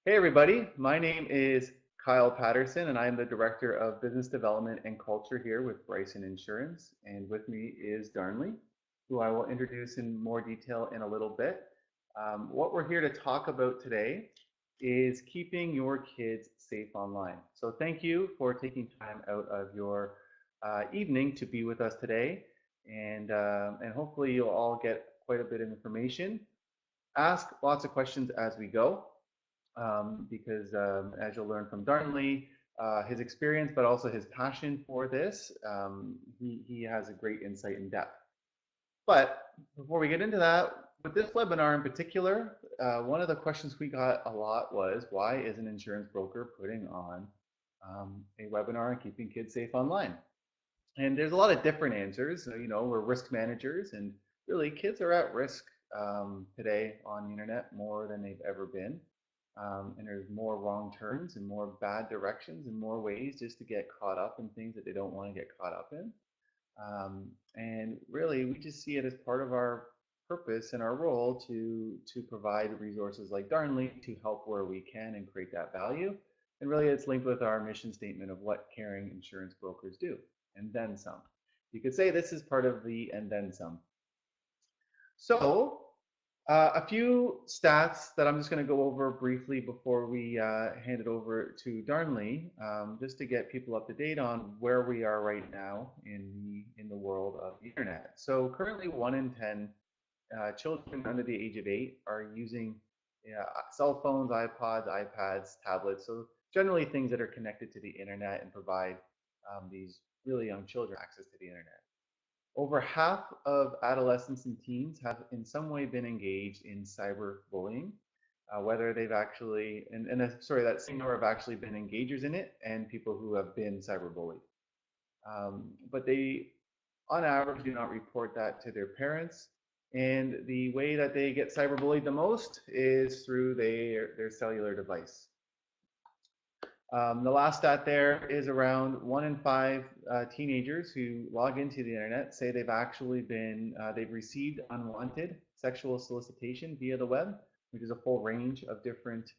Hey everybody, my name is Kyle Patterson and I'm the Director of Business Development and Culture here with Bryson Insurance. And with me is Darnley, who I will introduce in more detail in a little bit. What we're here to talk about today is keeping your kids safe online. So thank you for taking time out of your evening to be with us today. And hopefully you'll all get quite a bit of information. Ask lots of questions as we go because as you'll learn from Darnley, his experience, but also his passion for this, he has a great insight and depth. But before we get into that, with this webinar in particular, one of the questions we got a lot was, why is an insurance broker putting on a webinar on keeping kids safe online? And there's a lot of different answers. You know, we're risk managers, and really kids are at risk today on the internet more than they've ever been. And there's more wrong turns and more bad directions and more ways just to get caught up in things that they don't want to get caught up in. And really, we just see it as part of our purpose and our role to provide resources like Darnley to help where we can and create that value. And really, it's linked with our mission statement of what caring insurance brokers do, and then some. You could say this is part of the and then some. So a few stats that I'm just going to go over briefly before we hand it over to Darnley, just to get people up to date on where we are right now in the world of the internet. So currently 1 in 10 children under the age of 8 are using cell phones, iPods, iPads, tablets, so generally things that are connected to the internet and provide these really young children access to the internet. Over half of adolescents and teens have in some way been engaged in cyberbullying, whether they've actually, sorry, that same number have actually been engagers in it and people who have been cyberbullied. But they, on average, do not report that to their parents. And the way that they get cyberbullied the most is through their cellular device. The last stat there is around 1 in 5 teenagers who log into the internet say they've actually been, they've received unwanted sexual solicitation via the web, which is a full range of different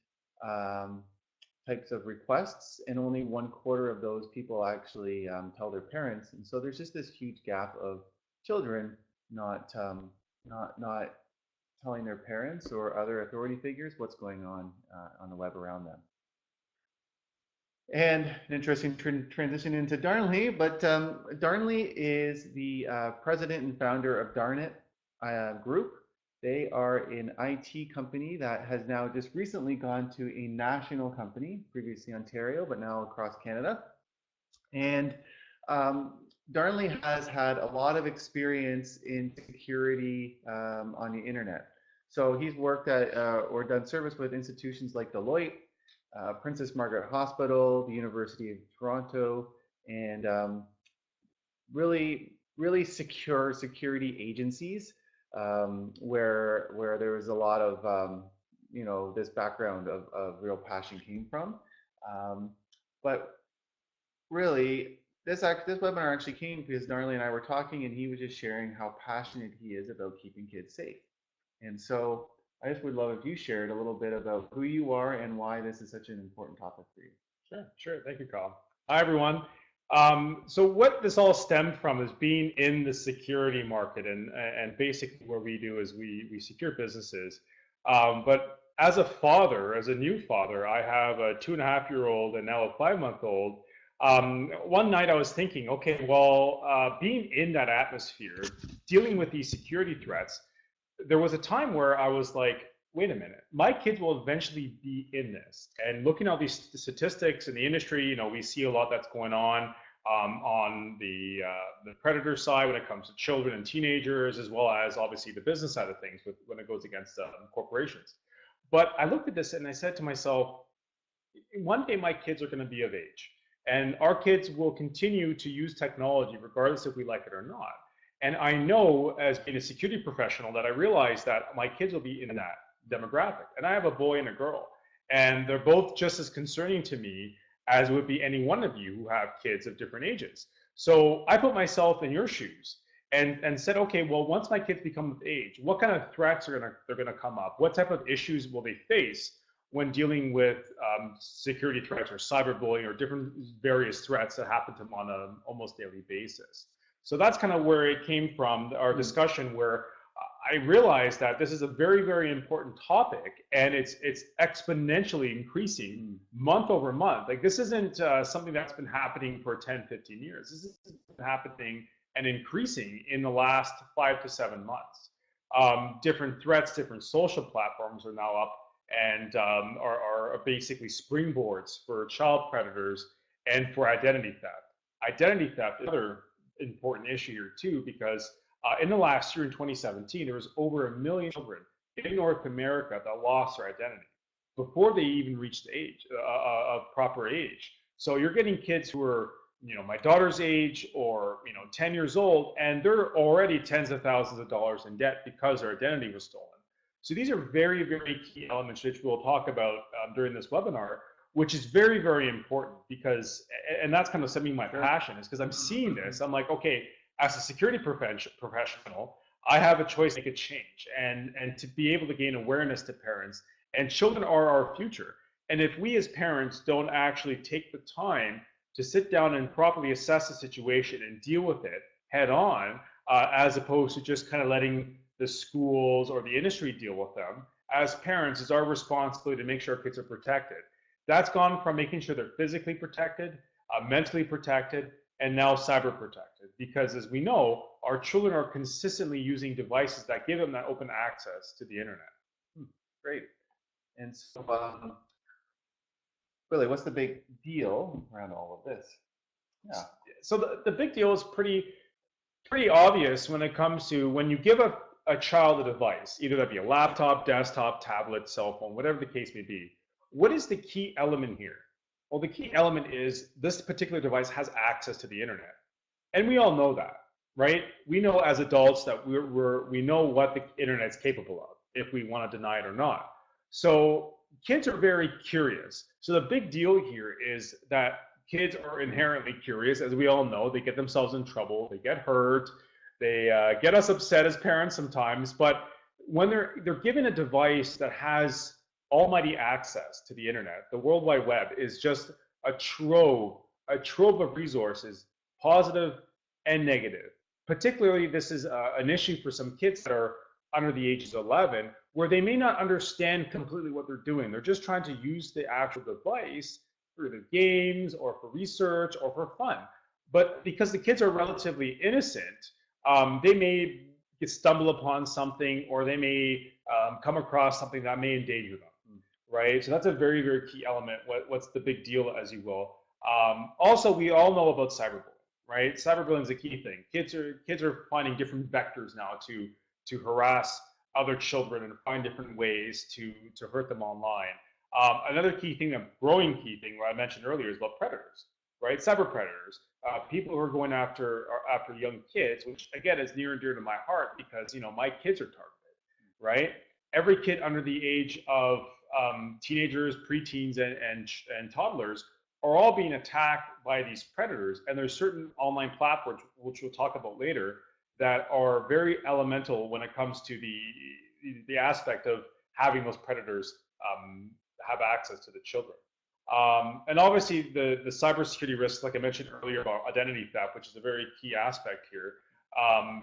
types of requests, and only 1/4 of those people actually tell their parents. And so there's just this huge gap of children not telling their parents or other authority figures what's going on the web around them. And an interesting transition into Darnley, but Darnley is the president and founder of Darnit Group. They are an IT company that has now just recently gone to a national company, previously Ontario, but now across Canada. And Darnley has had a lot of experience in security on the internet. So he's worked at or done service with institutions like Deloitte, Princess Margaret Hospital, the University of Toronto, and really secure security agencies where there was a lot of this background of real passion came from. But really, this webinar actually came because Darnley and I were talking, and he was just sharing how passionate he is about keeping kids safe. And so I just would love if you shared a little bit about who you are and why this is such an important topic for you. Sure. Thank you, Carl. Hi, everyone. So what this all stemmed from is being in the security market, and basically what we do is we secure businesses. But as a father, as a new father, I have a 2.5-year-old and now a 5-month-old. One night I was thinking, okay, well, being in that atmosphere, dealing with these security threats, there was a time where I was like, wait a minute, my kids will eventually be in this. And looking at these statistics in the industry, we see a lot that's going on the predator side when it comes to children and teenagers, as well as obviously the business side of things when it goes against corporations. But I looked at this and I said to myself, one day my kids are going to be of age, and our kids will continue to use technology regardless if we like it or not. And I know, as being a security professional, that I realize that my kids will be in that demographic. And I have a boy and a girl, and they're both just as concerning to me as would be any one of you who have kids of different ages. So I put myself in your shoes and said, okay, well, once my kids become of age, what kind of threats are they're gonna come up? What type of issues will they face when dealing with security threats or cyberbullying or different various threats that happen to them on an almost daily basis. So that's kind of where it came from, our discussion, where I realized that this is a very, very important topic, and it's exponentially increasing month over month. Like, this isn't something that's been happening for 10, 15 years. This has been happening and increasing in the last 5 to 7 months. Different threats, different social platforms are now up and are basically springboards for child predators and for identity theft. Identity theft is another important issue here too, because in the last year, in 2017, there was over 1 million children in North America that lost their identity before they even reached the age of proper age. So you're getting kids who are, my daughter's age, or 10 years old, and they're already tens of thousands of dollars in debt because their identity was stolen. So these are very, very key elements which we'll talk about during this webinar, which is very, very important, because, and that's kind of something my passion is, because I'm seeing this. I'm like, okay, as a security professional, I have a choice to make a change, and to be able to gain awareness to parents. And children are our future. And if we as parents don't actually take the time to sit down and properly assess the situation and deal with it head on, as opposed to just kind of letting the schools or the industry deal with them, as parents, it's our responsibility to make sure our kids are protected. That's gone from making sure they're physically protected, mentally protected, and now cyber protected. Because as we know, our children are consistently using devices that give them that open access to the internet. Great. And so, really, what's the big deal around all of this? Yeah. So the big deal is pretty obvious when it comes to when you give a child a device, either that be a laptop, desktop, tablet, cell phone, whatever the case may be. What is the key element here? Well, the key element is this particular device has access to the internet. And we all know that, right? We know as adults that we know what the internet is capable of, if we want to deny it or not. So kids are very curious. So the big deal here is that kids are inherently curious. As we all know, they get themselves in trouble, they get hurt, they get us upset as parents sometimes. But when they're given a device that has almighty access to the internet, the World Wide Web is just a trove of resources, positive and negative. Particularly, this is an issue for some kids that are under the ages of 11, where they may not understand completely what they're doing. They're just trying to use the actual device for either games or for research or for fun. But because the kids are relatively innocent, they may stumble upon something, or they may come across something that may endanger them, right? So that's a very, very key element. What's the big deal, as you will. Also, we all know about cyberbullying, right? Cyberbullying is a key thing. Kids are finding different vectors now to harass other children and find different ways to hurt them online. Another key thing, a growing key thing, what I mentioned earlier, is about predators, right? Cyber predators, people who are going after young kids, which again is near and dear to my heart, because my kids are targeted, right? Every kid under the age of teenagers, preteens, and toddlers are all being attacked by these predators. And there's certain online platforms, which we'll talk about later, that are very elemental when it comes to the aspect of having those predators have access to the children. And obviously the cybersecurity risks, like I mentioned earlier about identity theft, which is a very key aspect here,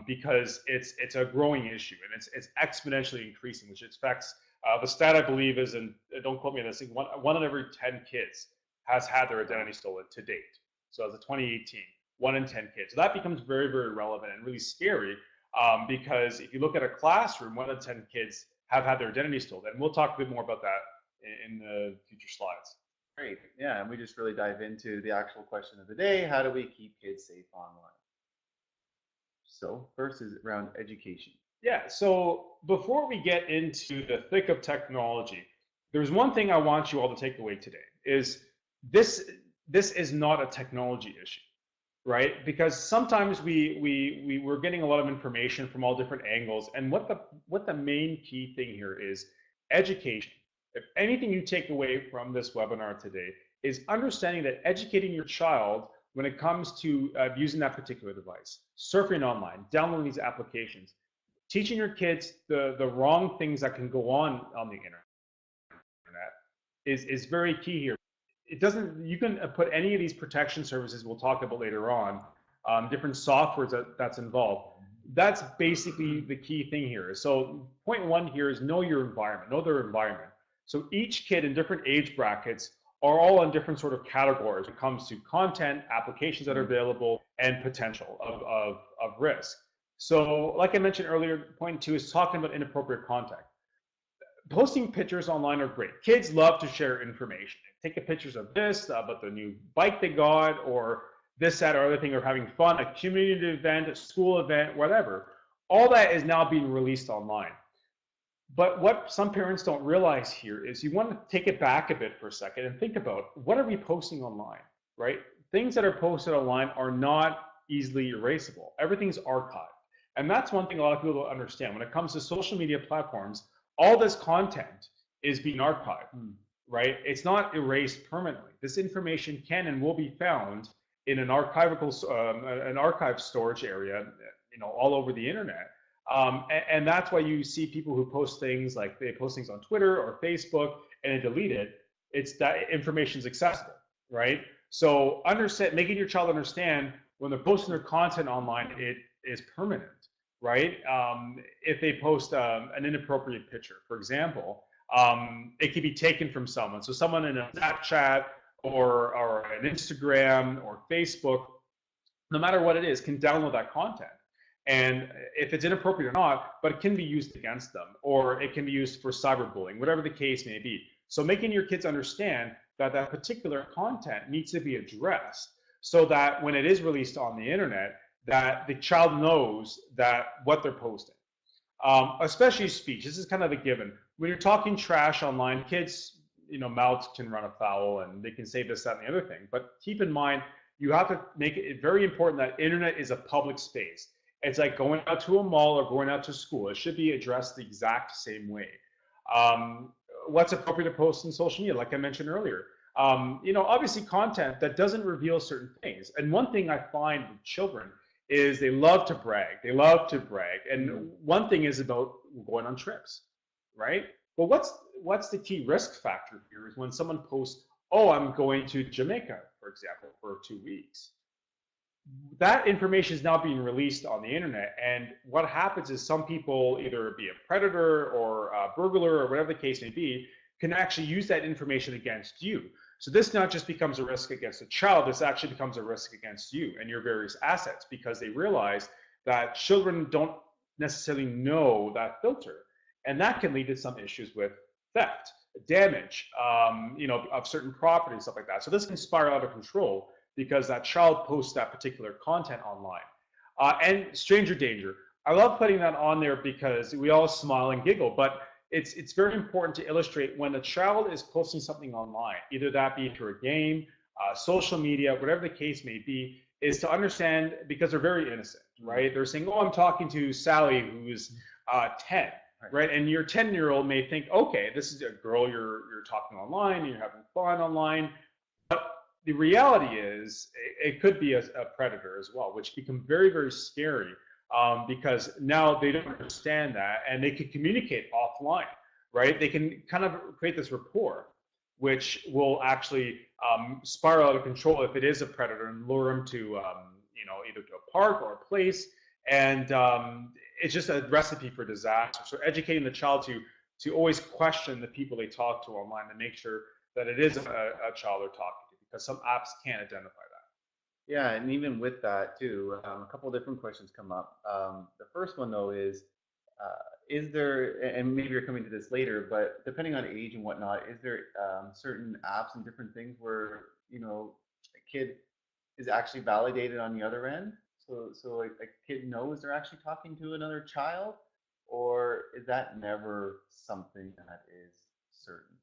because it's a growing issue, and it's exponentially increasing, which affects, the stat I believe is, and don't quote me on this, one in every 10 kids has had their identity stolen to date. So as of 2018. 1 in 10 kids. So that becomes very, very relevant and really scary, because if you look at a classroom, 1 in 10 kids have had their identity stolen. And we'll talk a bit more about that in the future slides. Great. Yeah, and we just really dive into the actual question of the day: how do we keep kids safe online? So first is around education. Yeah, so before we get into the thick of technology, there's one thing I want you all to take away today, is this is not a technology issue. Right? Because sometimes we're getting a lot of information from all different angles, and what the main key thing here is education. If anything you take away from this webinar today is understanding that educating your child when it comes to using that particular device, surfing online, downloading these applications, teaching your kids the wrong things that can go on the internet, is very key here. It doesn't, you can put any of these protection services we'll talk about later on, different softwares that's involved. That's basically the key thing here. So point one here is know your environment, know their environment. So each kid in different age brackets are all in different sort of categories when it comes to content, applications that are available, and potential of risk. So like I mentioned earlier, point two is talking about inappropriate content. Posting pictures online are great. Kids love to share information. Take pictures of this, about the new bike they got, or this, that, or other thing, or having fun, a community event, a school event, whatever. All that is now being released online. But what some parents don't realize here is you want to take it back a bit for a second and think about, what are we posting online, right? Things that are posted online are not easily erasable. Everything's archived. And that's one thing a lot of people don't understand. When it comes to social media platforms, all this content is being archived, right? It's not erased permanently. This information can and will be found in an archive storage area, all over the internet. And that's why you see people who post things like they post things on Twitter or Facebook and they delete it. It's that information is accessible, right? So making your child understand when they're posting their content online, it is permanent, right? If they post an inappropriate picture, for example, it can be taken from someone. So someone in a Snapchat or an Instagram or Facebook, no matter what it is, can download that content. And if it's inappropriate or not, but it can be used against them, or it can be used for cyberbullying, whatever the case may be. So making your kids understand that that particular content needs to be addressed so that when it is released on the internet, that the child knows that what they're posting. Especially speech, this is kind of a given. When you're talking trash online, kids, mouths can run afoul and they can say this, that, and the other thing. But keep in mind, you have to make it very important that internet is a public space. It's like going out to a mall or going out to school. It should be addressed the exact same way. What's appropriate to post in social media, like I mentioned earlier. Obviously content that doesn't reveal certain things. And one thing I find with children is they love to brag. They love to brag. And one thing is about going on trips, right? But what's the key risk factor here is when someone posts, oh, I'm going to Jamaica, for example, for 2 weeks. That information is now being released on the internet, and what happens is some people, either be a predator or a burglar or whatever the case may be, can actually use that information against you. So this not just becomes a risk against the child, this actually becomes a risk against you and your various assets, because they realize that children don't necessarily know that filter, and that can lead to some issues with theft, damage, of certain property, stuff like that. So this can spiral out of control because that child posts that particular content online. And stranger danger. I love putting that on there because we all smile and giggle, but it's very important to illustrate when a child is posting something online, either that be through a game, social media, whatever the case may be, is to understand, because they're very innocent, right? They're saying, oh, I'm talking to Sally who's 10, right? And your 10-year-old may think, okay, this is a girl you're talking online, you're having fun online. The reality is it could be a predator as well, which become very, very scary because now they don't understand that, and they can communicate offline, right? They can kind of create this rapport, which will actually spiral out of control if it is a predator and lure them to, either to a park or a place. And it's just a recipe for disaster. So educating the child to always question the people they talk to online to make sure that it is a child they're talking to, because some apps can't identify that. Yeah, and even with that too, a couple of different questions come up. The first one though is there, and maybe you're coming to this later, but depending on age and whatnot, is there certain apps and different things where a kid is actually validated on the other end? So like a kid knows they're actually talking to another child, or is that never something that is certain?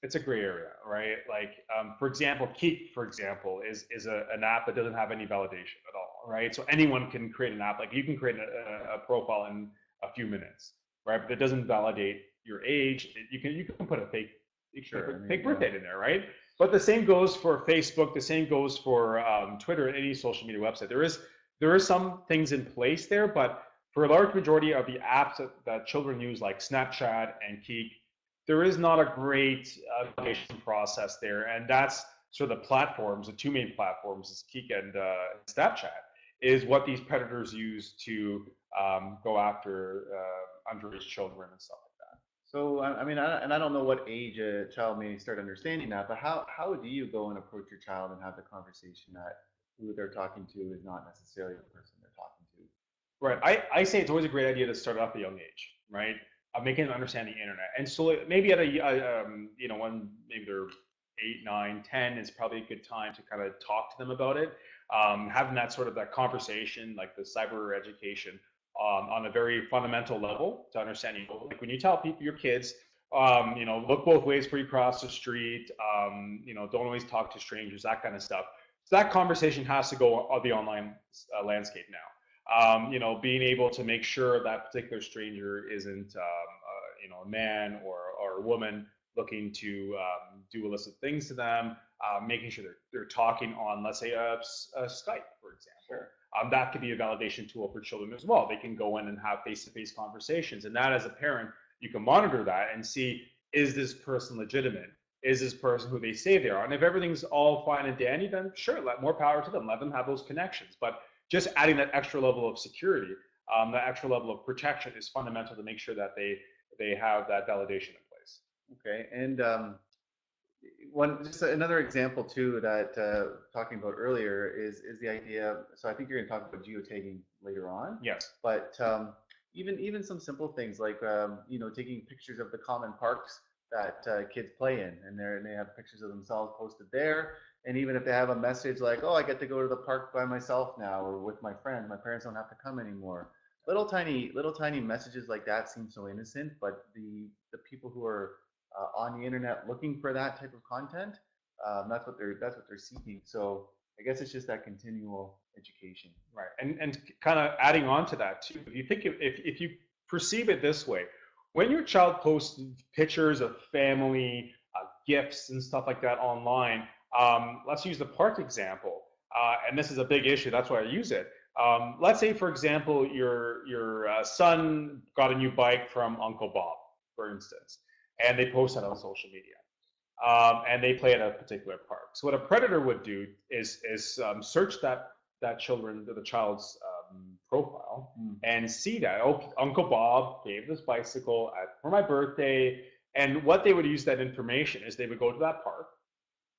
It's a gray area, right? Like, for example, Keep, for example, is an app that doesn't have any validation at all, right? So anyone can create an app. Like you can create a profile in a few minutes, right? But it doesn't validate your age. You can put a fake birth date in there, right? But the same goes for Facebook. The same goes for Twitter and any social media website. There is some things in place there, but for a large majority of the apps that children use, like Snapchat and Keep, there is not a great validation process there, and that's sort of the platforms, the two main platforms, is Kik and Snapchat, is what these predators use to go after underage children and stuff like that. So, I mean, I don't know what age a child may start understanding that, but how do you go and approach your child and have the conversation that who they're talking to is not necessarily the person they're talking to? Right. I say it's always a great idea to start off at a young age, right? Making them understand the internet. And so maybe at when maybe they're 8, 9, 10 is probably a good time to kind of talk to them about it. Having that sort of that conversation, like the cyber education, on a very fundamental level to understand, like when you tell people, your kids, look both ways before you cross the street, don't always talk to strangers, that kind of stuff. So that conversation has to go on the online landscape now. Being able to make sure that particular stranger isn't, a man or a woman looking to do illicit things to them, making sure they're talking on, let's say, a Skype, for example. Sure. That could be a validation tool for children as well. They can go in and have face-to-face conversations. And that, as a parent, you can monitor that and see, is this person legitimate? Is this person who they say they are? And if everything's all fine and dandy, then sure, let more power to them. Let them have those connections. But just adding that extra level of security, that extra level of protection is fundamental to make sure that they have that validation in place. Okay, and just another example too that talking about earlier is the idea. So I think you're going to talk about geotagging later on. Yes. But even some simple things like taking pictures of the common parks that kids play in, and they have pictures of themselves posted there. And even if they have a message like, "Oh, I get to go to the park by myself now, or with my friends. My parents don't have to come anymore." Little tiny messages like that seem so innocent, but the people who are on the internet looking for that type of content, that's what they're seeking. So I guess it's just that continual education. Right, and kind of adding on to that too. If you think if you perceive it this way, when your child posts pictures of family, gifts, and stuff like that online, let's use the park example, and this is a big issue. That's why I use it. Let's say, for example, your son got a new bike from Uncle Bob, for instance, and they post that on social media, and they play at a particular park. So what a predator would do is search the child's profile and see that, oh, Uncle Bob gave this bicycle for my birthday. And what they would use that information is they would go to that park,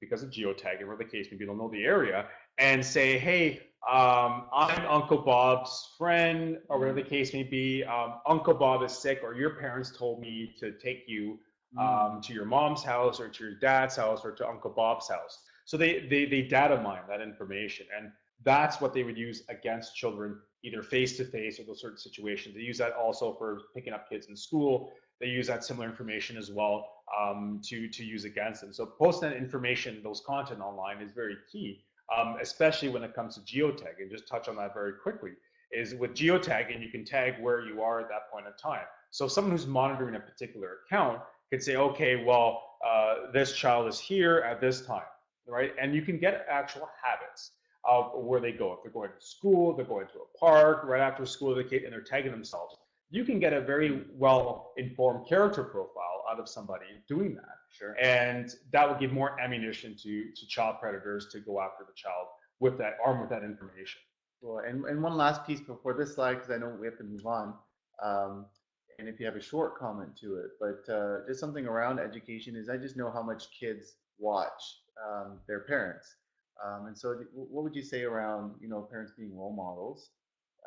because of geotagging, or the case maybe they'll know the area, and say, hey, I'm Uncle Bob's friend, or whatever the case may be. Uncle Bob is sick, or your parents told me to take you to your mom's house, or to your dad's house, or to Uncle Bob's house. So they data mine that information, and that's what they would use against children, either face-to-face or those certain situations. They use that also for picking up kids in school. They use that similar information as well to use against them. So posting that information, those content online, is very key, especially when it comes to geotagging. Just touch on that very quickly. Is with geotagging, you can tag where you are at that point in time. So someone who's monitoring a particular account could say, okay, well, this child is here at this time, right? And you can get actual habits of where they go. If they're going to school, they're going to a park right after school, and they're tagging themselves. You can get a very well-informed character profile out of somebody doing that. Sure. And that will give more ammunition to child predators to go after the child with that, armed with that information. Cool. And one last piece before this slide, because I know we have to move on. And if you have a short comment to it, but just something around education is I just know how much kids watch their parents. And so what would you say around, parents being role models?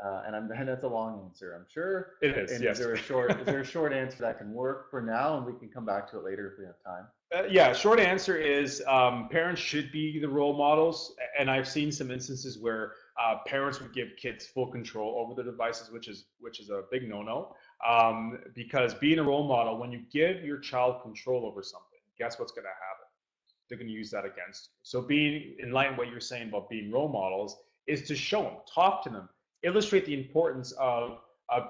And that's a long answer, I'm sure. It is, and yes. Is there a short answer that can work for now, and we can come back to it later if we have time? Yeah, short answer is parents should be the role models. And I've seen some instances where parents would give kids full control over the devices, which is a big no-no. Because being a role model, when you give your child control over something, guess what's going to happen? They're going to use that against you. So being in line with what you're saying about being role models is to show them, talk to them, illustrate the importance of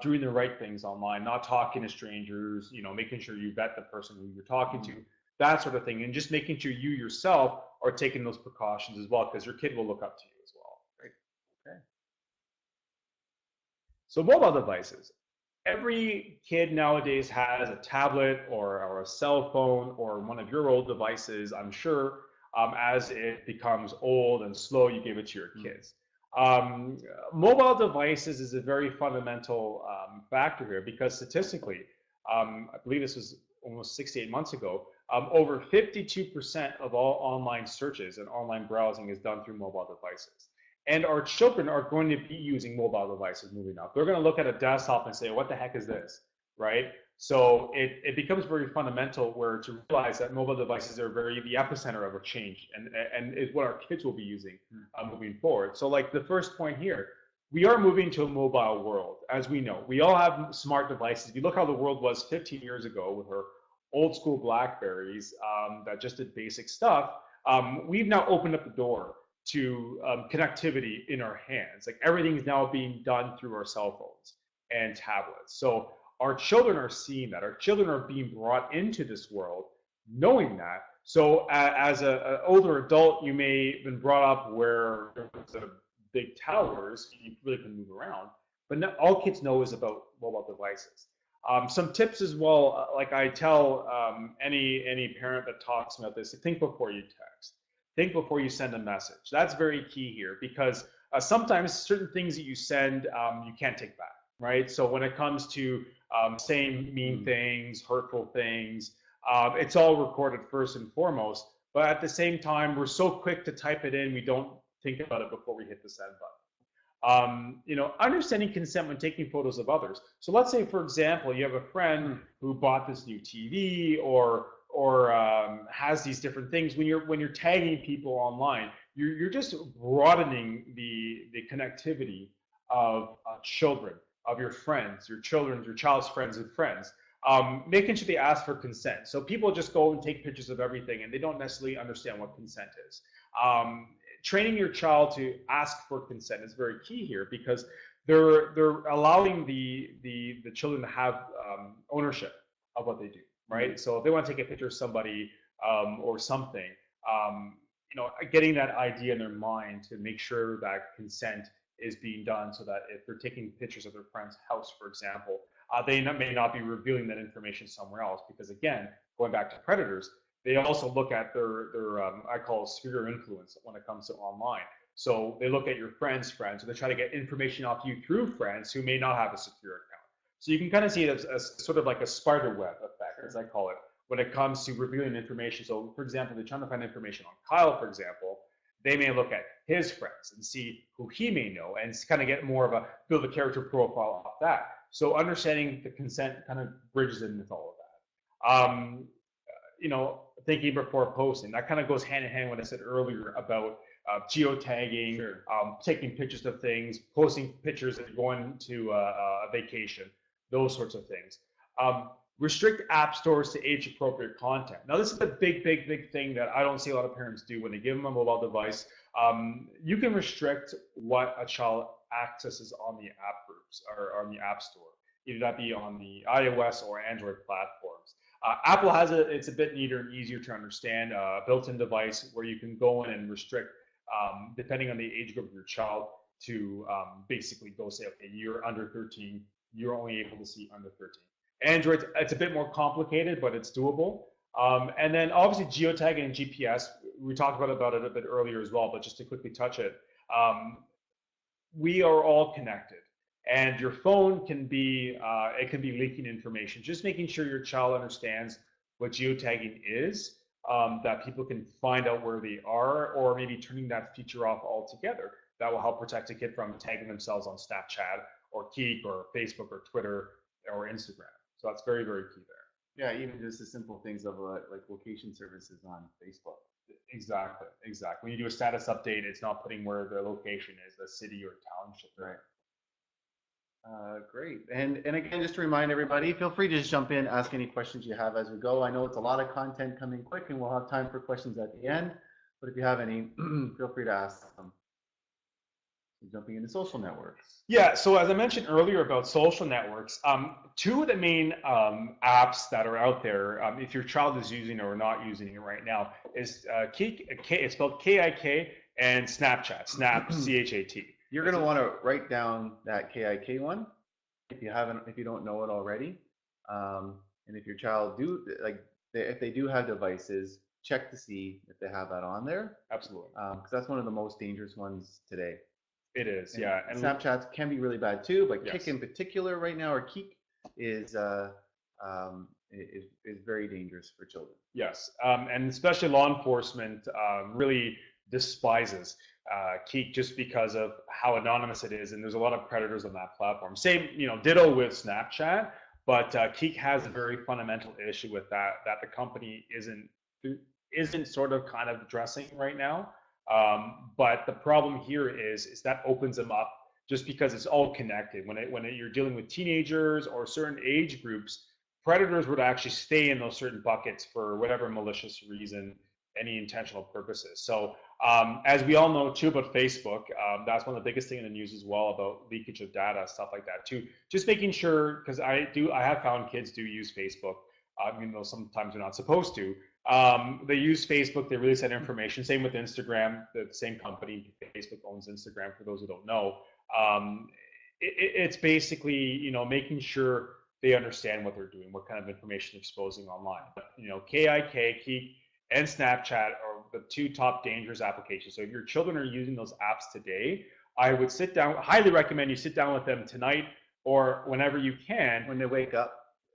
doing the right things online, not talking to strangers, making sure you vet the person who you're talking to, that sort of thing, and just making sure you yourself are taking those precautions as well, because your kid will look up to you as well. Great. Okay. So mobile devices. every kid nowadays has a tablet or a cell phone or one of your old devices, I'm sure. As it becomes old and slow, you give it to your kids. Um, Mobile devices is a very fundamental factor here because statistically, I believe this was almost 6 to 8 months ago, over 52% of all online searches and online browsing is done through mobile devices. And our children are going to be using mobile devices moving up. They're going to look at a desktop and say, what the heck is this, right? So it becomes very fundamental where to realize that mobile devices are very the epicenter of a change and is what our kids will be using moving forward. So like the first point here, we are moving to a mobile world, as we know. We all have smart devices. If you look how the world was 15 years ago with our old school Blackberries that just did basic stuff, we've now opened up the door to connectivity in our hands. Like everything is now being done through our cell phones and tablets. So our children are seeing that. Our children are being brought into this world knowing that. So as an older adult, you may have been brought up where there's big towers, you really can move around. But not, all kids know is about mobile devices. Some tips as well, like I tell any parent that talks about this, think before you text. Think before you send a message. That's very key here because sometimes certain things that you send, you can't take back, right? So when it comes to saying mean things, hurtful things, it's all recorded first and foremost. But at the same time, we're so quick to type it in, we don't think about it before we hit the send button. Understanding consent when taking photos of others. So let's say, for example, you have a friend who bought this new TV or has these different things. When you're tagging people online, you're just broadening the connectivity of children, of your friends, your child's friends and friends. Making sure they ask for consent. So people just go and take pictures of everything, and they don't necessarily understand what consent is. Training your child to ask for consent is very key here because they're allowing the children to have ownership of what they do, right? So if they want to take a picture of somebody or something, getting that idea in their mind to make sure that consent is being done so that if they're taking pictures of their friend's house, for example, they may not be revealing that information somewhere else because, again, going back to predators, they also look at their I call it sphere of influence when it comes to online. So they look at your friends' friends, and they try to get information off you through friends who may not have a secure account. So you can kind of see it as sort of like a spider web effect, as I call it, when it comes to revealing information. So, for example, they're trying to find information on Kyle, for example. They may look at his friends and see who he may know and kind of get more of build a character profile off that. So understanding the consent kind of bridges in with all of that. Thinking before posting. That kind of goes hand in hand with what I said earlier about geo-tagging, sure. Taking pictures of things, posting pictures and going to a vacation, those sorts of things. Restrict app stores to age-appropriate content. Now, this is a big thing that I don't see a lot of parents do when they give them a mobile device. You can restrict what a child accesses on the app groups or on the app store, either that be on the iOS or Android platforms. Apple has it's a bit neater and easier to understand, built-in device where you can go in and restrict, depending on the age group of your child, to basically go say, okay, you're under 13, you're only able to see under 13. Android, it's a bit more complicated, but it's doable. And then obviously geotagging and GPS, we talked about it a bit earlier as well, but just to quickly touch it, we are all connected. And your phone can be, it can be leaking information. Just making sure your child understands what geotagging is, that people can find out where they are, or maybe turning that feature off altogether. That will help protect a kid from tagging themselves on Snapchat or Keek or Facebook or Twitter or Instagram. So that's very key there. Yeah, even just the simple things of like location services on Facebook. Exactly. When you do a status update, it's not putting where the location is, the city or township. Right. Great. And again, just to remind everybody, feel free to just jump in, ask any questions you have as we go. I know it's a lot of content coming quick, and we'll have time for questions at the end. But if you have any, feel free to ask them. Jumping into social networks. Yeah, so as I mentioned earlier about social networks, two of the main apps that are out there, if your child is using it or not using it right now, is Kik, it's spelled K-I-K, and Snapchat, Snap, C-H-A-T. You're going to want to write down that K-I-K one. if you don't know it already. And if your child if they do have devices, check to see if they have that on there, Absolutely. because that's one of the most dangerous ones today. It is, And yeah. And Snapchats can be really bad too, but Kik yes. in particular right now, or Keek, is very dangerous for children. Yes, and especially law enforcement really despises Keek just because of how anonymous it is, and there's a lot of predators on that platform. Same, ditto with Snapchat, but Keek has a very fundamental issue with that the company isn't sort of kind of addressing right now. But the problem here is that opens them up just because it's all connected. When you're dealing with teenagers or certain age groups, predators would actually stay in those certain buckets for whatever malicious reason, any intentional purposes. So as we all know too about Facebook, that's one of the biggest things in the news as well about leakage of data, stuff like that too. Just making sure, because I have found kids do use Facebook, even though sometimes they're not supposed to. They use Facebook, they release that information. Same with Instagram, the same company, Facebook owns Instagram for those who don't know. It's basically, making sure they understand what they're doing, what kind of information they're exposing online. But, KIK, Keek, and Snapchat are the two top dangerous applications. So if your children are using those apps today, I would highly recommend you sit down with them tonight or whenever you can. When they wake up.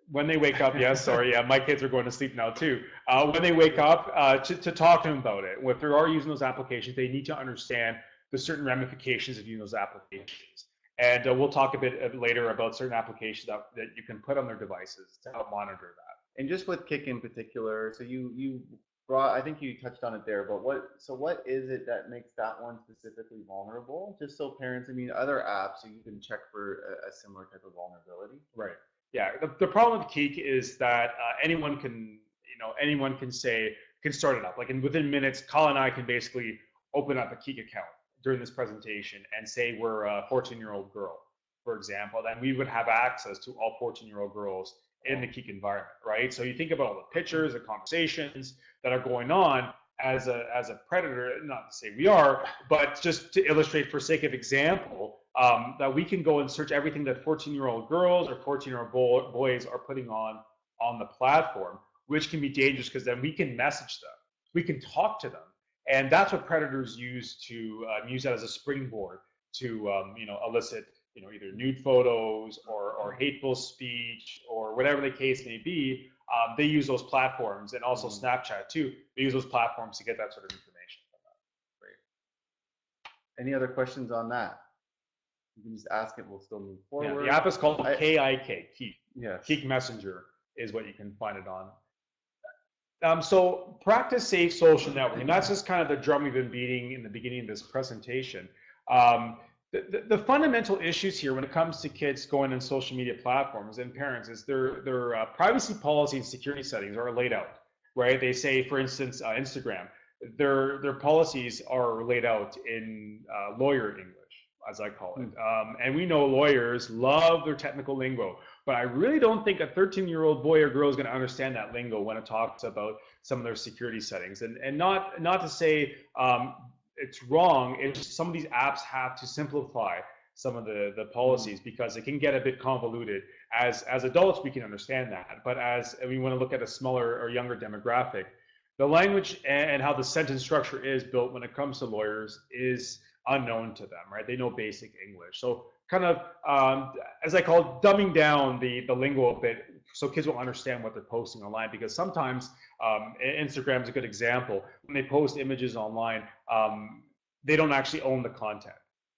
When they wake up, yes, sorry, yeah, my kids are going to sleep now too. When they wake up, to talk to them about it. If they are using those applications, they need to understand the certain ramifications of using those applications. And we'll talk a bit later about certain applications that you can put on their devices to help monitor that. And just with Kik in particular, so you brought, I think you touched on it there, but what is it that makes that one specifically vulnerable? Just so parents, other apps, so you can check for a similar type of vulnerability. Right. Yeah. The problem with Keek is that anyone can start it up. Like within minutes, Colin and I can basically open up a Keek account during this presentation and say we're a 14-year-old girl, for example, then we would have access to all 14-year-old girls in the Keek environment, right? So you think about all the pictures, the conversations that are going on as a predator, not to say we are, but just to illustrate for sake of example, that we can go and search everything that 14-year-old girls or 14-year-old boys are putting on the platform, which can be dangerous because then we can message them, we can talk to them. And that's what predators use to use that as a springboard to elicit either nude photos or hateful speech or whatever the case may be. They use those platforms, and also Snapchat too. They use those platforms to get that sort of information from that. Great. Any other questions on that? You can just ask it. We'll still move forward. Yeah, the app is called KIK, Keek. Yes. Keek Messenger is what you can find it on. So practice safe social networking. That's just kind of the drum we've been beating in the beginning of this presentation. The fundamental issues here when it comes to kids going on social media platforms and parents is their privacy policy and security settings are laid out, right? They say, for instance, Instagram, their policies are laid out in lawyer English, as I call it. And we know lawyers love their technical lingo, but I really don't think a 13-year-old boy or girl is going to understand that lingo when it talks about some of their security settings. And not to say it's wrong, it's just some of these apps have to simplify some of the policies because it can get a bit convoluted. As adults, we can understand that, but as we want to look at a smaller or younger demographic, the language and how the sentence structure is built when it comes to lawyers is unknown to them, right? They know basic English. So kind of, as I call it, dumbing down the lingo a bit so kids will understand what they're posting online, because sometimes Instagram is a good example. When they post images online, they don't actually own the content,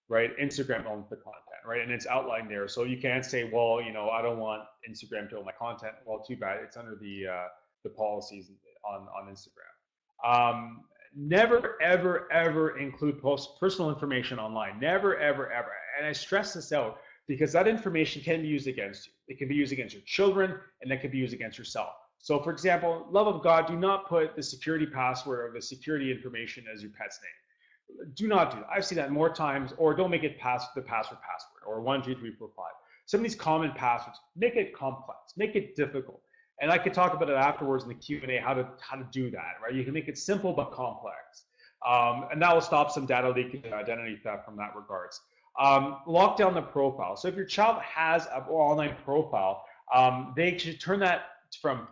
right? Instagram owns the content, right? And it's outlined there. So you can't say, well, I don't want Instagram to own my content. Well, too bad. It's under the policies on Instagram. Never, ever, ever include personal information online. Never, ever, ever. And I stress this out because that information can be used against you. It can be used against your children, and it can be used against yourself. So, for example, love of God, do not put the security password or the security information as your pet's name. Do not do that. I've seen that more times. Or don't make it the password or 1, 2, 3, 4, 5. Some of these common passwords, make it complex, make it difficult. And I could talk about it afterwards in the Q&A, how to do that, right? You can make it simple but complex. And that will stop some data leakage and identity theft from that regards. lock down the profile. So if your child has an online profile, they should turn that from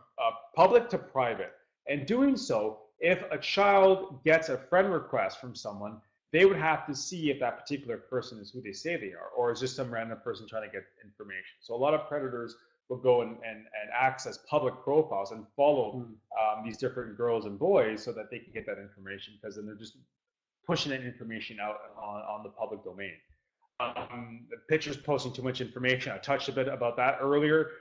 public to private. And doing so, if a child gets a friend request from someone, they would have to see if that particular person is who they say they are, or is just some random person trying to get information. So a lot of predators will go and access public profiles and follow these different girls and boys so that they can get that information, because then they're just pushing that information out on the public domain. Pictures posting too much information. I touched a bit about that earlier.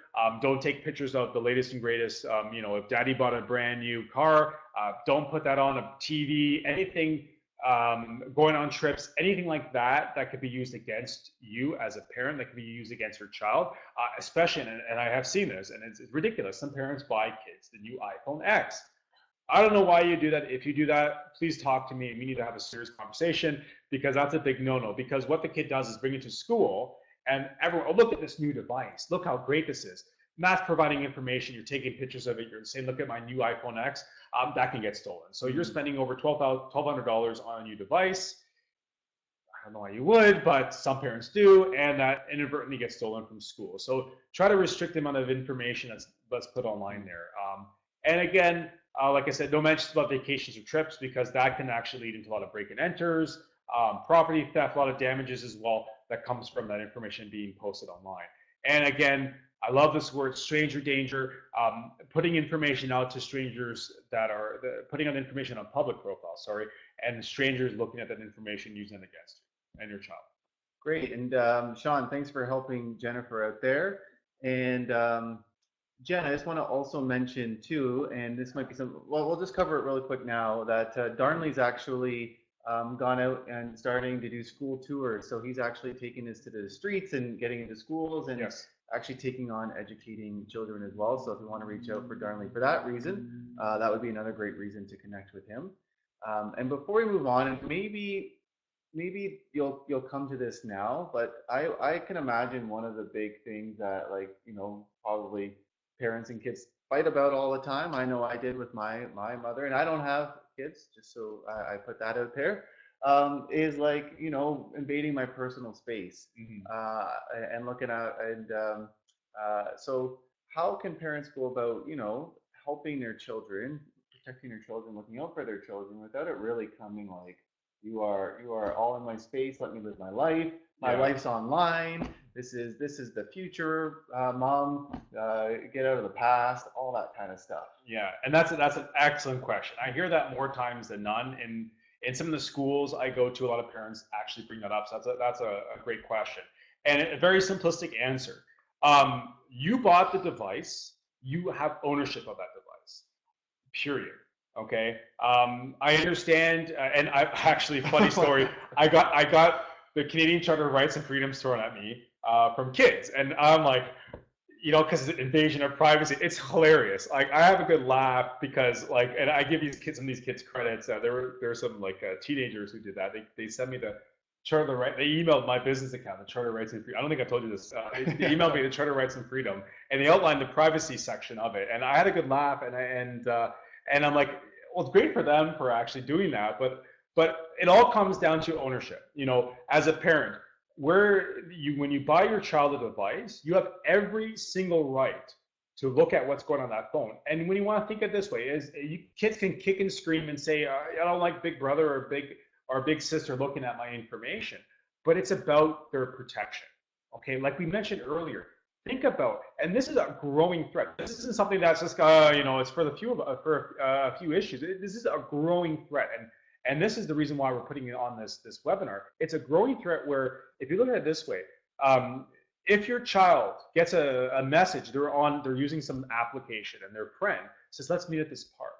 Don't take pictures of the latest and greatest. If daddy bought a brand new car, don't put that on a TV, anything going on trips, anything like that that could be used against you as a parent, that could be used against your child, especially, and I have seen this, and it's ridiculous. Some parents buy kids the new iPhone X. I don't know why you do that. If you do that, please talk to me. We need to have a serious conversation, because that's a big no-no. Because what the kid does is bring it to school, and everyone, oh, look at this new device. Look how great this is. And that's providing information. You're taking pictures of it. You're saying, look at my new iPhone X. That can get stolen. So you're spending over $1,200 on a new device. I don't know why you would, but some parents do, and that inadvertently gets stolen from school. So try to restrict the amount of information that's put online there. And again, like I said, no mentions about vacations or trips, because that can actually lead into a lot of break and enters, property theft, a lot of damages as well that comes from that information being posted online. And again, I love this word, stranger danger, putting information out to strangers putting out information on public profiles, and strangers looking at that information, using it against you and your child. Great. And Sean, thanks for helping Jennifer out there. And Jen, I just want to also mention too, and this might be well, we'll just cover it really quick now, that Darnley's actually gone out and starting to do school tours. So he's actually taking this to the streets and getting into schools, and actually taking on educating children as well. So if you want to reach out for Darnley for that reason, that would be another great reason to connect with him. And before we move on, and maybe you'll come to this now, but I can imagine one of the big things that, like, probably parents and kids fight about all the time. I know I did with my mother, and I don't have kids, just so I put that out there, is like, invading my personal space, and looking at, and so how can parents go about, helping their children, protecting their children, looking out for their children, without it really coming like, you are all in my space, let me live my life, my life's online, this is the future, mom, get out of the past, all that kind of stuff. Yeah, and that's an excellent question. I hear that more times than none. In some of the schools I go to, a lot of parents actually bring that up. So that's a great question, and a very simplistic answer. You bought the device, you have ownership of that device, period. Okay. I understand, and I actually, funny story. I got the Canadian Charter of Rights and Freedoms thrown at me from kids, and I'm like, because it's invasion of privacy. It's hilarious. Like, I have a good laugh, because and I give some of these kids credits. There were some teenagers who did that. They sent me the Charter of Rights. They emailed my business account, the Charter of Rights and Freedom. I don't think I told you this. They emailed me the Charter of Rights and Freedom, and they outlined the privacy section of it. And I had a good laugh, and I'm like, well, it's great for them for actually doing that, but it all comes down to ownership. As a parent, when you buy your child a device, you have every single right to look at what's going on that phone. And when you want to think of it this way, kids can kick and scream and say, I don't like Big Brother or Big Sister looking at my information, but it's about their protection. Okay, like we mentioned earlier. Think about, and this is a growing threat. This isn't something that's just, it's for a few issues. This is a growing threat, and this is the reason why we're putting it on this webinar. It's a growing threat where, if you look at it this way, if your child gets a message, they're using some application, and their friend says, "Let's meet at this park,"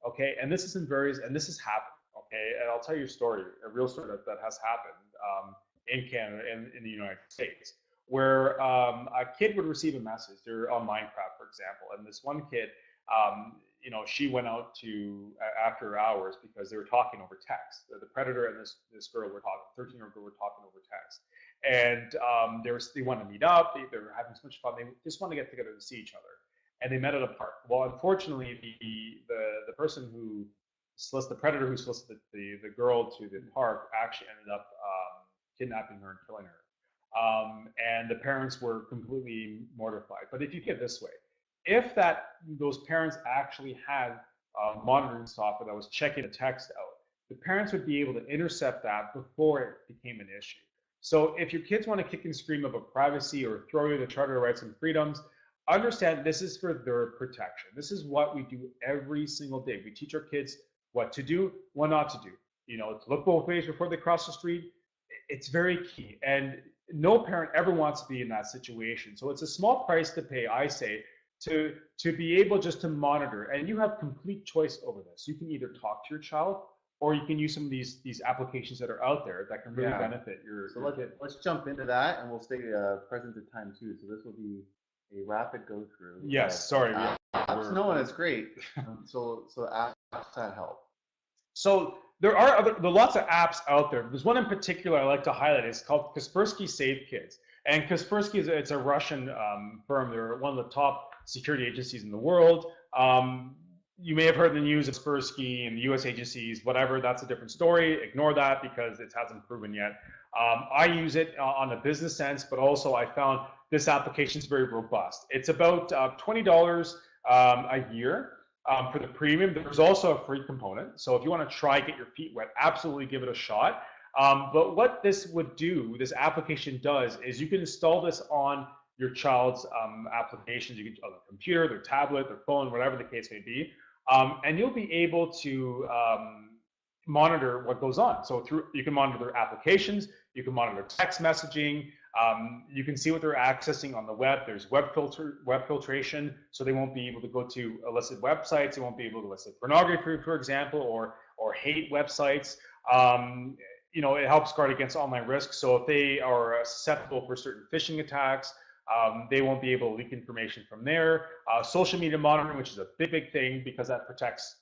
okay, and this has happened, okay, and I'll tell you a real story that has happened in Canada and in the United States, where a kid would receive a message. They're on Minecraft, for example, and this one kid, she went out to after hours because they were talking over text. The predator and this girl were talking, 13-year-old girl, were talking over text, and they wanted to meet up. They were having so much fun. They just wanted to get together to see each other, and they met at a park. Well, unfortunately, the person the predator who solicited the girl to the park actually ended up kidnapping her and killing her. And the parents were completely mortified. But if you get this way, if those parents actually had monitoring software that was checking the text out, the parents would be able to intercept that before it became an issue. So if your kids want to kick and scream about privacy or throw you the Charter of Rights and Freedoms, understand this is for their protection. This is what we do every single day. We teach our kids what to do, what not to do. To look both ways before they cross the street. It's very key. And no parent ever wants to be in that situation. So it's a small price to pay, I say, to be able just to monitor. And you have complete choice over this. You can either talk to your child, or you can use some of these applications that are out there that can really benefit your kid. Let's jump into that, and we'll stay present to time too. So this will be a rapid go through. Yes, sorry. No, and it's great. So apps that help. So there are lots of apps out there. There's one in particular I like to highlight. It's called Kaspersky Save Kids. And Kaspersky it's a Russian firm. They're one of the top security agencies in the world. You may have heard the news of Kaspersky and the U.S. agencies, whatever. That's a different story. Ignore that because it hasn't proven yet. I use it on a business sense, but also I found this application is very robust. It's about $20 a year for the premium. There's also a free component. So if you want to try get your feet wet, absolutely give it a shot. But what this would do, this application does, is you can install this on your child's applications. You can on their computer, their tablet, their phone, whatever the case may be. And you'll be able to monitor what goes on. So you can monitor their applications, you can monitor text messaging, you can see what they're accessing on the web. There's web filtration, so they won't be able to go to illicit websites. They won't be able to elicit pornography, for example, or hate websites. It helps guard against online risks. So if they are susceptible for certain phishing attacks, they won't be able to leak information from there. Social media monitoring, which is a big thing because that protects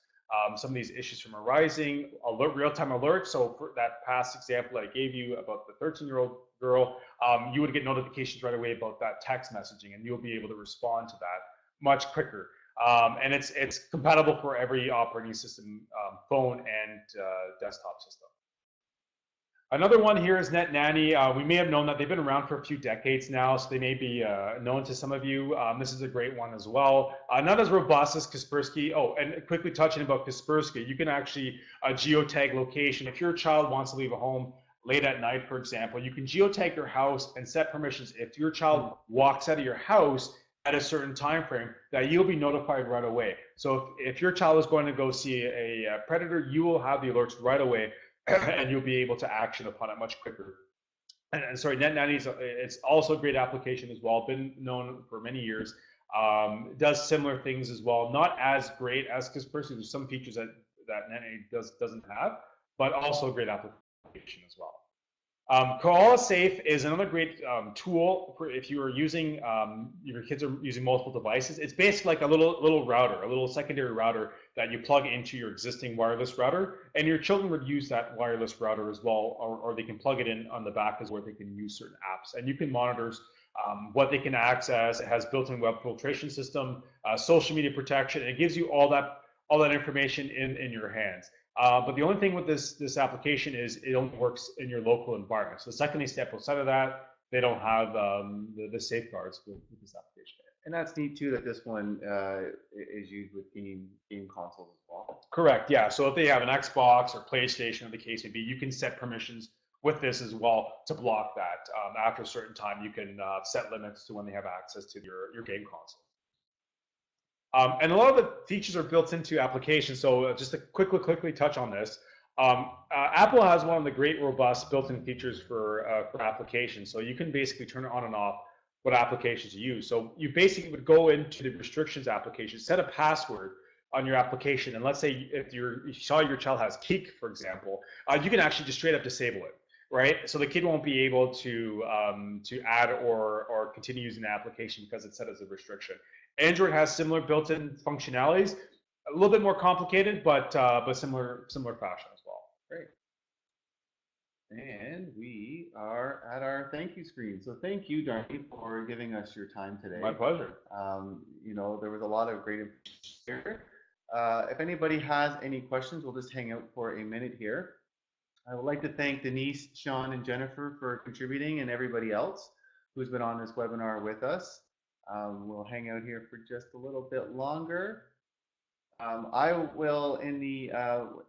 some of these issues from arising. Real-time alerts. So for that past example that I gave you about the 13-year-old girl, you would get notifications right away about that text messaging, and you'll be able to respond to that much quicker. And it's compatible for every operating system, phone and desktop system. Another one here is Net Nanny. We may have known that they've been around for a few decades now, so they may be known to some of you. This is a great one as well. Not as robust as Kaspersky. Oh, and quickly touching about Kaspersky, you can actually geotag location. If your child wants to leave a home late at night, for example, you can geotag your house and set permissions. If your child walks out of your house at a certain time frame, that you'll be notified right away. So if your child is going to go see a predator, you will have the alerts right away. And you'll be able to action upon it much quicker. And sorry, Net Nanny it's also a great application as well. Been known for many years. It does similar things as well. Not as great as Kaspersky. There's some features that Net Nanny doesn't have, but also a great application as well. Koala Safe is another great tool for if you are using your kids are using multiple devices. It's basically like a little router, a little secondary router that you plug into your existing wireless router, and your children would use that wireless router as well, or they can plug it in on the back as where they can use certain apps, and you can monitor what they can access. It has built-in web filtration system, social media protection, and it gives you all that information in your hands. But the only thing with this application is it only works in your local environment. So the second they step outside of that, they don't have the safeguards with this application. And that's neat too that this one is used with game consoles as well. Correct, yeah. So if they have an Xbox or PlayStation, or the case may be, you can set permissions with this as well to block that. After a certain time, you can set limits to when they have access to your game console. And a lot of the features are built into applications. So just to quickly touch on this, Apple has one of the great robust built-in features for applications. So you can basically turn it on and off what applications you use. So you basically would go into the restrictions application, set a password on your application, and let's say if you saw your child has Kik, for example, you can actually just straight up disable it, right? So the kid won't be able to add or continue using the application because it's set as a restriction. Android has similar built-in functionalities, a little bit more complicated, but similar fashion as well. Great. And we are at our thank you screen. So thank you, Darnley, for giving us your time today. My pleasure. There was a lot of great information here. If anybody has any questions, we'll just hang out for a minute here. I would like to thank Denise, Sean, and Jennifer for contributing, and everybody else who's been on this webinar with us. We'll hang out here for just a little bit longer. I will, in the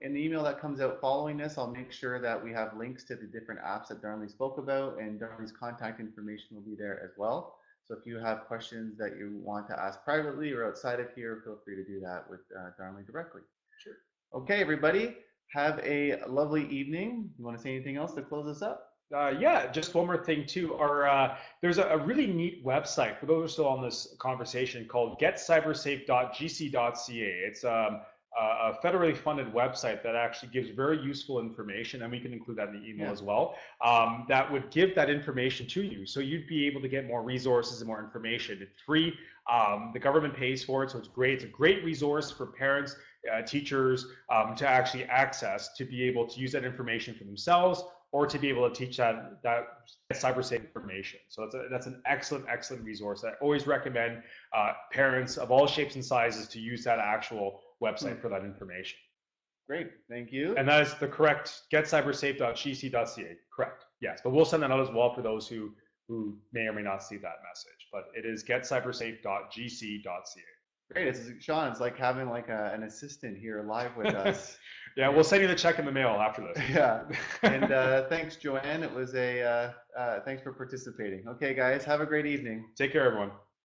email that comes out following this, I'll make sure that we have links to the different apps that Darnley spoke about, and Darnley's contact information will be there as well. So if you have questions that you want to ask privately or outside of here, feel free to do that with Darnley directly. Sure. Okay, everybody, have a lovely evening. You want to say anything else to close us up? Yeah, just one more thing too. There's a really neat website for those who are still on this conversation called getcybersafe.gc.ca. It's a federally funded website that actually gives very useful information, and we can include that in the email as well, that would give that information to you. So you'd be able to get more resources and more information. It's free. The government pays for it, so it's great. It's a great resource for parents, teachers to actually access, to be able to use that information for themselves, or to be able to teach that cyber safe information. So that's an excellent resource. I always recommend parents of all shapes and sizes to use that actual website for that information. Great, thank you. And that is the correct getcybersafe.gc.ca. Correct, yes. But we'll send that out as well for those who may or may not see that message. But it is getcybersafe.gc.ca. Great, this is Sean. It's like having like an assistant here live with us. Yeah, we'll send you the check in the mail after this. Yeah, and thanks, Joanne. It was thanks for participating. Okay, guys, have a great evening. Take care, everyone.